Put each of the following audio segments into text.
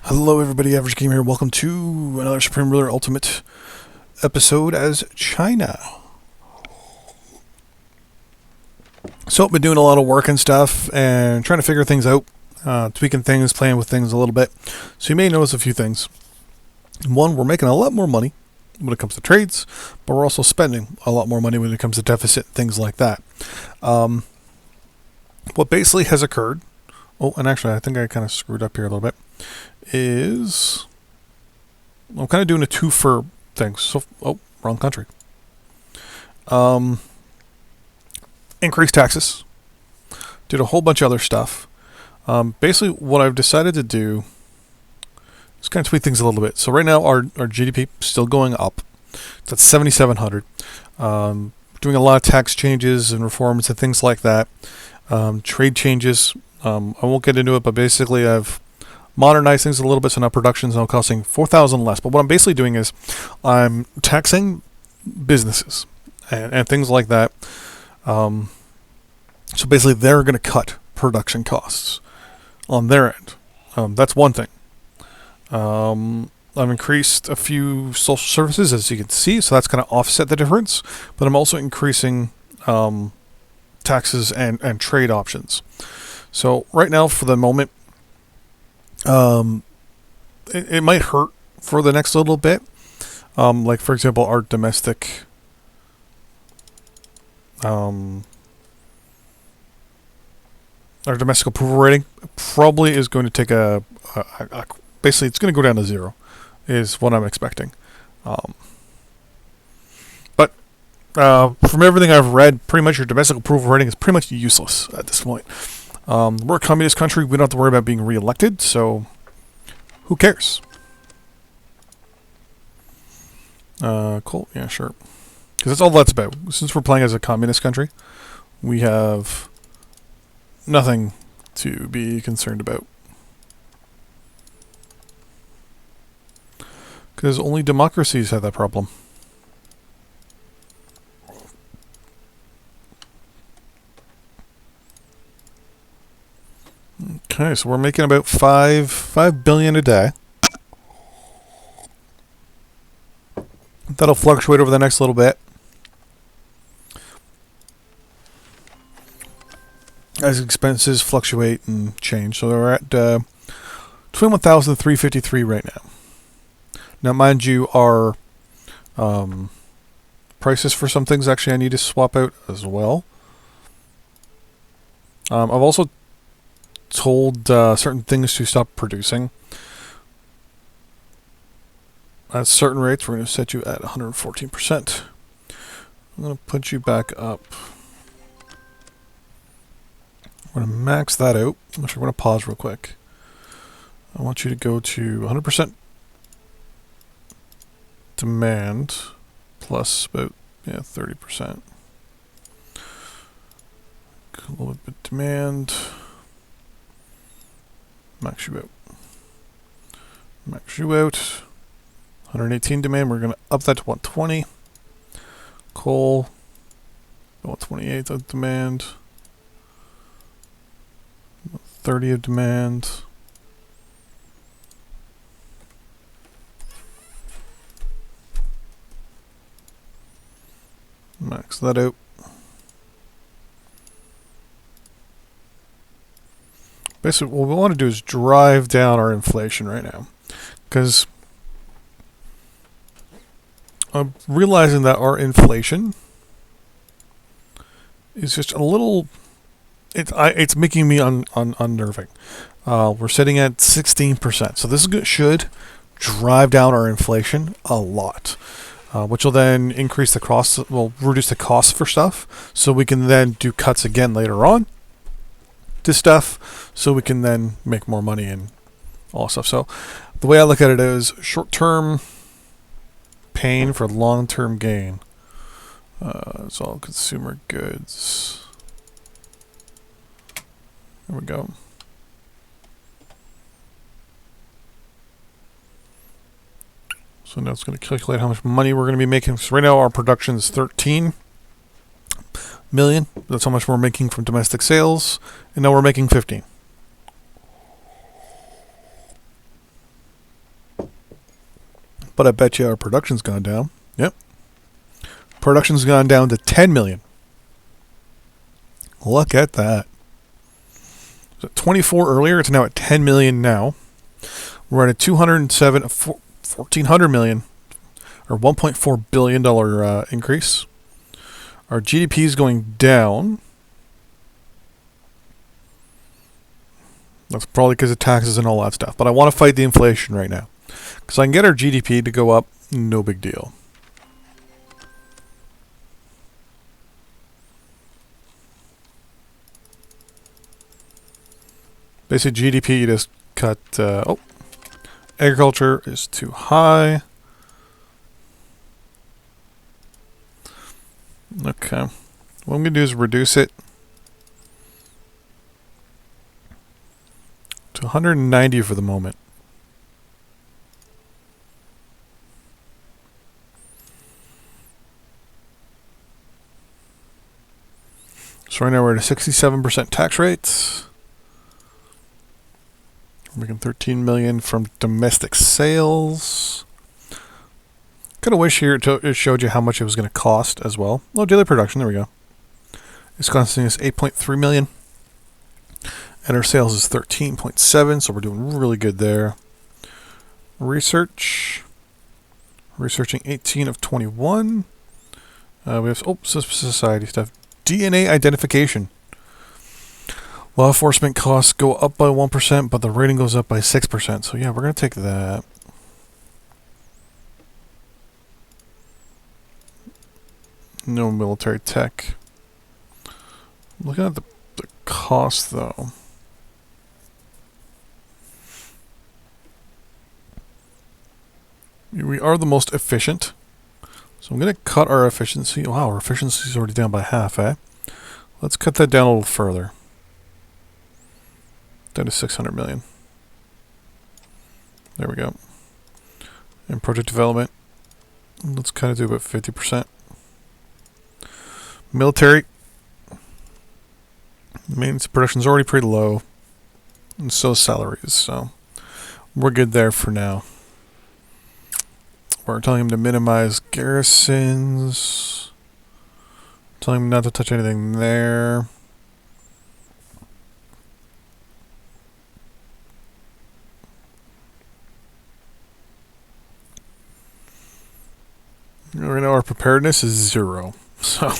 Hello everybody, Average Gamer here. Welcome to another Supreme Ruler Ultimate episode as China. So I've been doing a lot of work and stuff and trying to figure things out, tweaking things, playing with things a little bit. So you may notice a few things. One, we're making a lot more money when it comes to trades, but we're also spending a lot more money when it comes to deficit, things like that. What basically has occurred, and actually I think I kind of screwed up here a little bit, is I'm kind of doing a two for things. So, wrong country. Increased taxes. Did a whole bunch of other stuff. Basically, what I've decided to do is kind of tweak things a little bit. So right now, our GDP is still going up. It's at 7,700. Doing a lot of tax changes and reforms and things like that. Trade changes. I won't get into it, but basically I've modernized things a little bit, so now production's now costing 4,000 less. But what I'm basically doing is I'm taxing businesses and things like that. So basically they're going to cut production costs on their end. That's one thing. I've increased a few social services, as you can see, so that's going to offset the difference. But I'm also increasing taxes and trade options. So right now, for the moment, it might hurt for the next little bit. Like for example, our domestic approval rating probably is going to take basically it's going to go down to 0, is what I'm expecting. But from everything I've read, pretty much your domestic approval rating is pretty much useless at this point. We're a communist country. We don't have to worry about being re-elected, so who cares? Cool. Yeah, sure. Because that's all that's about. Since we're playing as a communist country, we have nothing to be concerned about. Because only democracies have that problem. Okay, so we're making about $5 billion a day. That'll fluctuate over the next little bit as expenses fluctuate and change. So we're at 21,353 right now. Now, mind you, our prices for some things actually I need to swap out as well. I've also told certain things to stop producing. At certain rates, we're going to set you at 114%. I'm going to put you back up. We're going to max that out. Actually, we're going to pause real quick. I want you to go to 100% demand plus about 30%. A little bit demand. Max you out. Max you out. 118 demand. We're going to up that to 120. Coal. 128 of demand. 30 of demand. Max that out. Basically, what we want to do is drive down our inflation right now. Because I'm realizing that our inflation is just a little... It's making me unnerving. We're sitting at 16%. So this should drive down our inflation a lot. Which will then increase the cost, will reduce the cost for stuff. So we can then do cuts again later on to stuff, so we can then make more money and all that stuff. So the way I look at it is short-term pain for long-term gain. It's all consumer goods. There we go. So now it's going to calculate how much money we're going to be making. So right now our production is 13 million. That's how much we're making from domestic sales. And now we're making 15. But I bet you our production's gone down. Yep. Production's gone down to 10 million. Look at that. So 24 earlier, it's now at 10 million now. We're at a 1,400 million, or $1.4 billion increase. Our GDP is going down. That's probably because of taxes and all that stuff. But I want to fight the inflation right now. Because I can get our GDP to go up, no big deal. Basically, GDP, you just cut... agriculture is too high. Okay. What I'm going to do is reduce it to 190 for the moment. So right now we're at a 67% tax rate. We're making 13 million from domestic sales. Kind of wish here it showed you how much it was going to cost as well. Oh, daily production, there we go. It's costing us 8.3 million. And our sales is 13.7, so we're doing really good there. Research. Researching 18 of 21. We have society stuff. DNA identification. Law enforcement costs go up by 1%, but the rating goes up by 6%. So yeah, we're going to take that. No military tech. Looking at the cost, though. We are the most efficient. So I'm going to cut our efficiency. Wow, our efficiency is already down by half, eh? Let's cut that down a little further. Down to 600 million. There we go. And project development. Let's kind of do about 50%. Military. Maintenance production is already pretty low. And so is salaries, so we're good there for now. We're telling him to minimize garrisons. Telling him not to touch anything there. Right now our preparedness is 0. So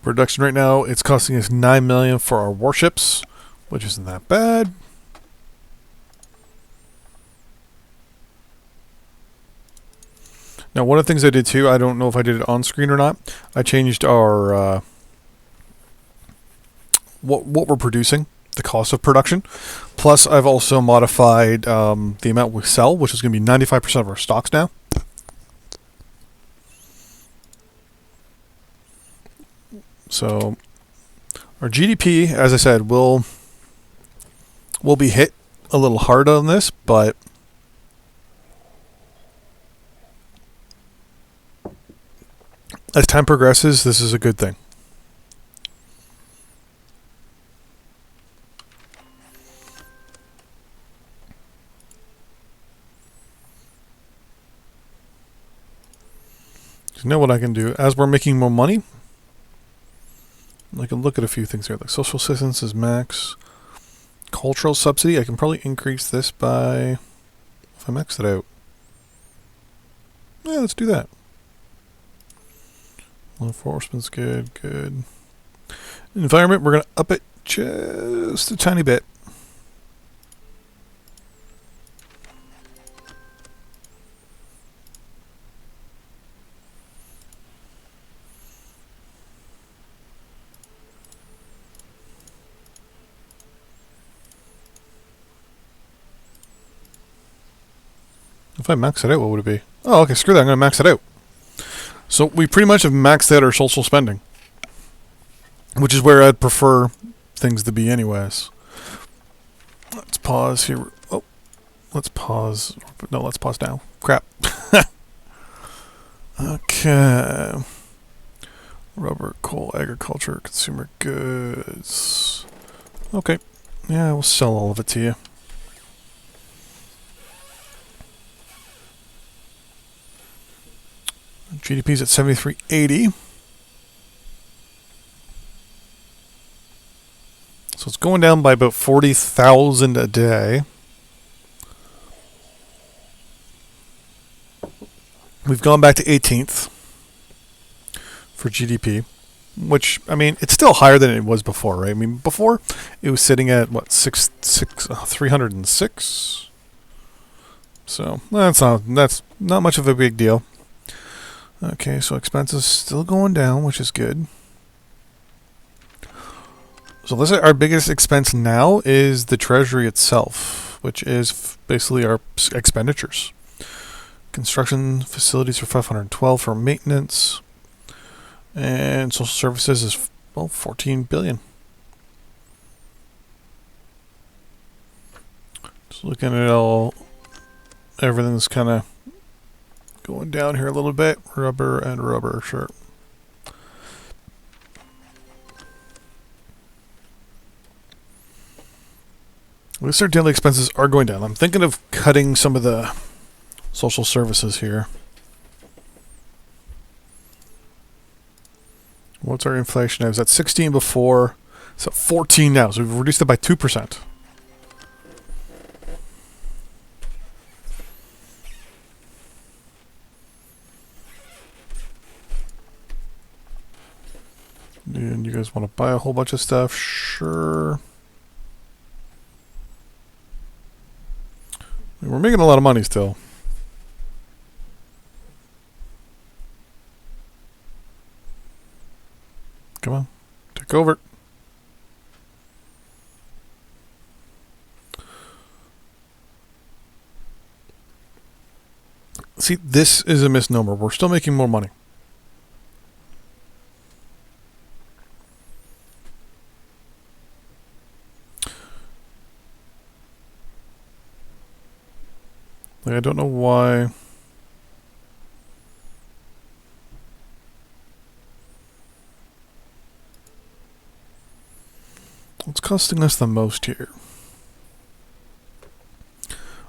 production right now, it's costing us 9 million for our warships, which isn't that bad. Now, one of the things I did too, I don't know if I did it on screen or not, I changed our what we're producing, the cost of production. Plus, I've also modified the amount we sell, which is going to be 95% of our stocks now. So, our GDP, as I said, will be hit a little hard on this, but as time progresses, this is a good thing. So now what I can do, as we're making more money, I can look at a few things here, like social assistance is max. Cultural subsidy, I can probably increase this by, if I max it out. Yeah, let's do that. Law enforcement's good, good. Environment, we're going to up it just a tiny bit. If I max it out, what would it be? Oh, okay, screw that. I'm going to max it out. So we pretty much have maxed out our social spending, which is where I'd prefer things to be anyways. Let's pause here. Oh, let's pause. No, let's pause now. Crap. Okay. Rubber, coal, agriculture, consumer goods. Okay. Yeah, we'll sell all of it to you. GDP's at 7380. So it's going down by about 40,000 a day. We've gone back to 18th for GDP, which, I mean, it's still higher than it was before, right? I mean, before it was sitting at what, 306. So that's not much of a big deal. Okay, so expenses still going down, which is good. So let's say our biggest expense now is the treasury itself, which is basically our expenditures. Construction facilities for 512 for maintenance, and social services is 14 billion. Just looking at everything's kind of going down here a little bit. Rubber and rubber shirt. At least our daily expenses are going down. I'm thinking of cutting some of the social services here. What's our inflation? I was at 16 before. It's at 14 now, so we've reduced it by 2%. And you guys want to buy a whole bunch of stuff? Sure. We're making a lot of money still. Come on, take over. See, this is a misnomer. We're still making more money. Like, I don't know why. What's costing us the most here?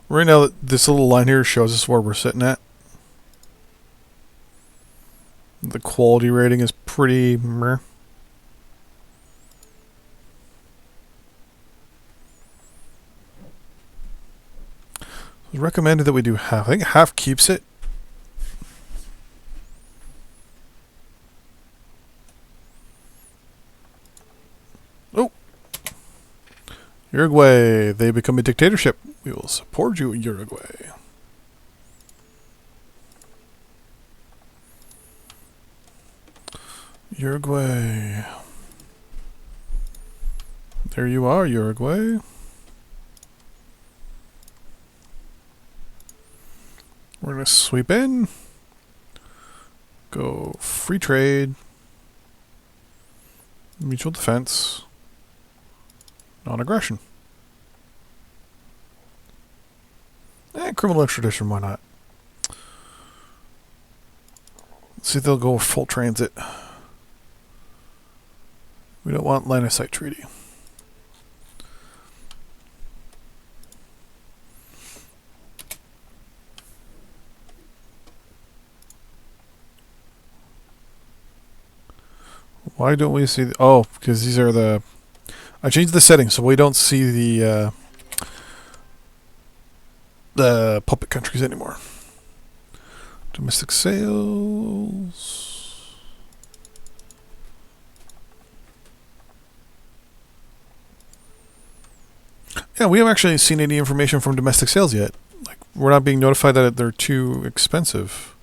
Right now, this little line here shows us where we're sitting at. The quality rating is pretty meh. It's recommended that we do half. I think half keeps it. Oh. Uruguay, they become a dictatorship. We will support you, Uruguay. Uruguay. There you are, Uruguay. We're going to sweep in. Go free trade. Mutual defense. Non-aggression. Criminal extradition, why not? Let's see if they'll go full transit. We don't want line of sight treaty. Why don't we see oh, because these are the... I changed the settings so we don't see the puppet countries anymore. Domestic sales. Yeah, we haven't actually seen any information from domestic sales yet. Like, we're not being notified that they're too expensive.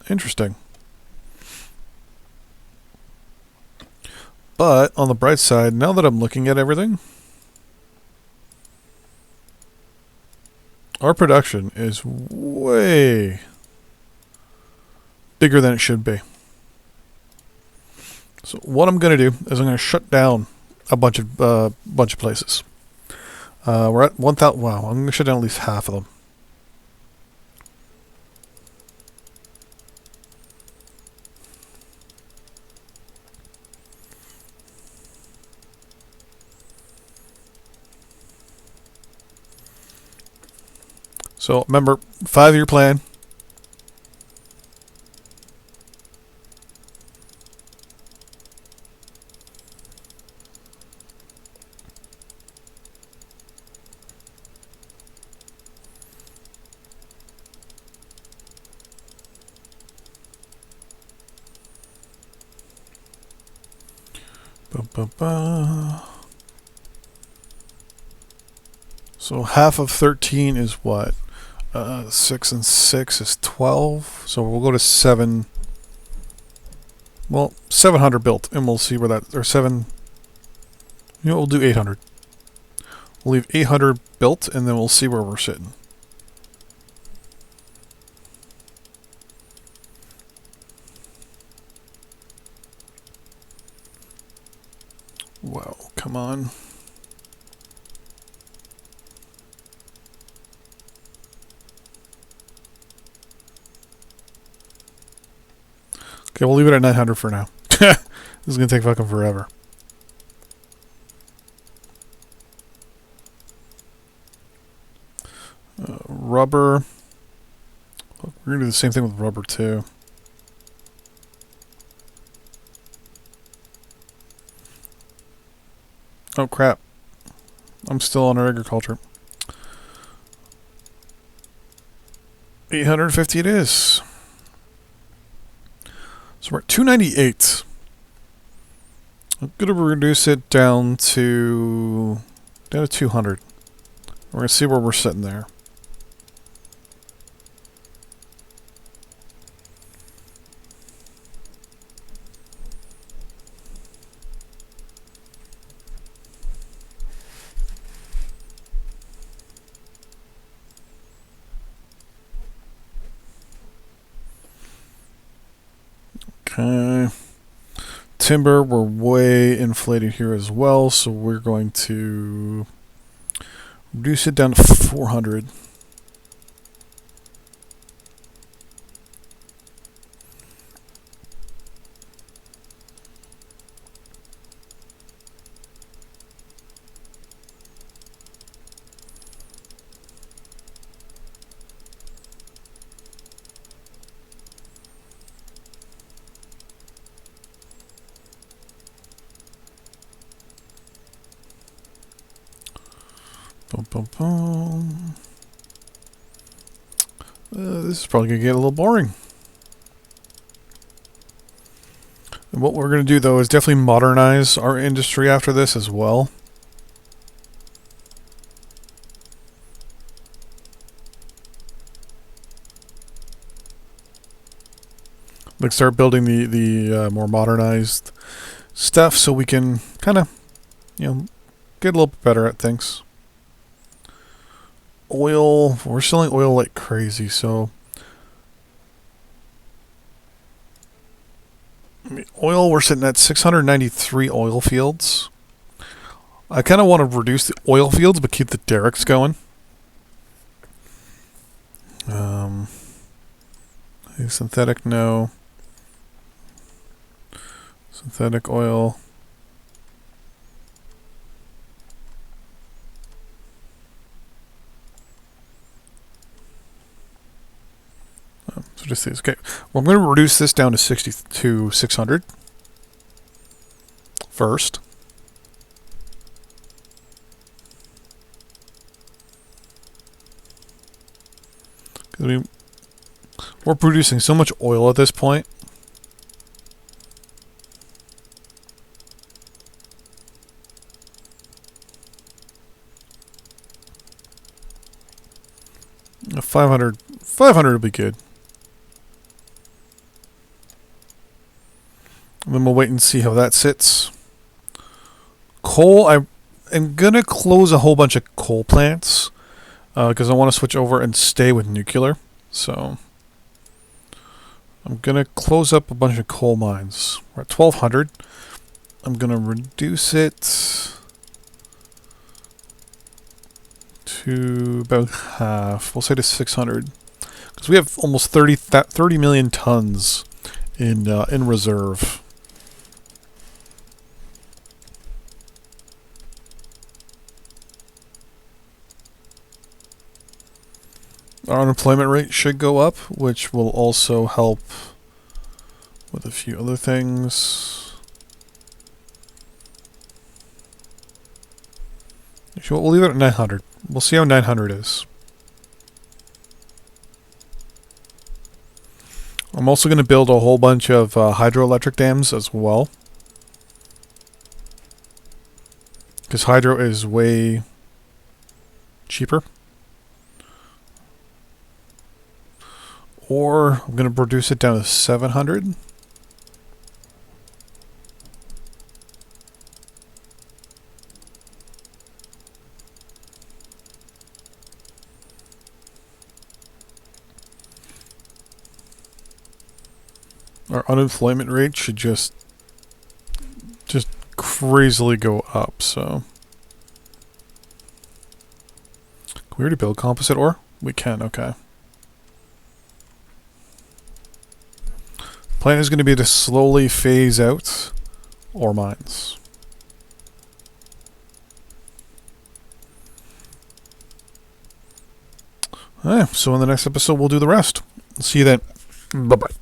Interesting. But on the bright side, now that I'm looking at everything, our production is way bigger than it should be. So what I'm going to do is I'm going to shut down a bunch of places. We're at 1,000. Wow, I'm going to shut down at least half of them. So remember, 5-year plan. Ba-ba-ba. So half of 13 is what? 6 and 6 is 12. So we'll go to 7. Well, 700 built, and we'll see where that... Or 7... You know, we'll do 800. We'll leave 800 built, and then we'll see where we're sitting. Well, come on. Okay, we'll leave it at 900 for now. This is going to take fucking forever. Rubber. We're going to do the same thing with rubber, too. Oh, crap. I'm still on our agriculture. 850 it is. So we're at 298. I'm going to reduce it down to 200. We're going to see where we're sitting there. Okay. Timber, we're way inflated here as well, so we're going to reduce it down to 400. Boom, boom, boom. This is probably going to get a little boring. And what we're going to do, though, is definitely modernize our industry after this as well. Like start building the more modernized stuff so we can kind of, you know, get a little bit better at things. Oil, we're selling oil like crazy, so I mean, oil, we're sitting at 693 oil fields. I kind of want to reduce the oil fields but keep the derricks going. Synthetic, no. Synthetic oil. So just these. Okay. Well, I'm going to reduce this down to 600 first. Because we're producing so much oil at this point. A 500 would be good. And then we'll wait and see how that sits. Coal, I am going to close a whole bunch of coal plants because I want to switch over and stay with nuclear. So I'm going to close up a bunch of coal mines. We're at 1,200. I'm going to reduce it to about half. We'll say to 600 because we have almost 30 million tons in reserve. Our unemployment rate should go up, which will also help with a few other things. We'll leave it at 900. We'll see how 900 is. I'm also going to build a whole bunch of hydroelectric dams as well. because hydro is way cheaper. Or I'm going to reduce it down to 700. Our unemployment rate should just crazily go up, so. Can we already build composite ore? We can, okay. Plan is going to be to slowly phase out ore mines. Alright, so in the next episode we'll do the rest. See you then. Bye-bye.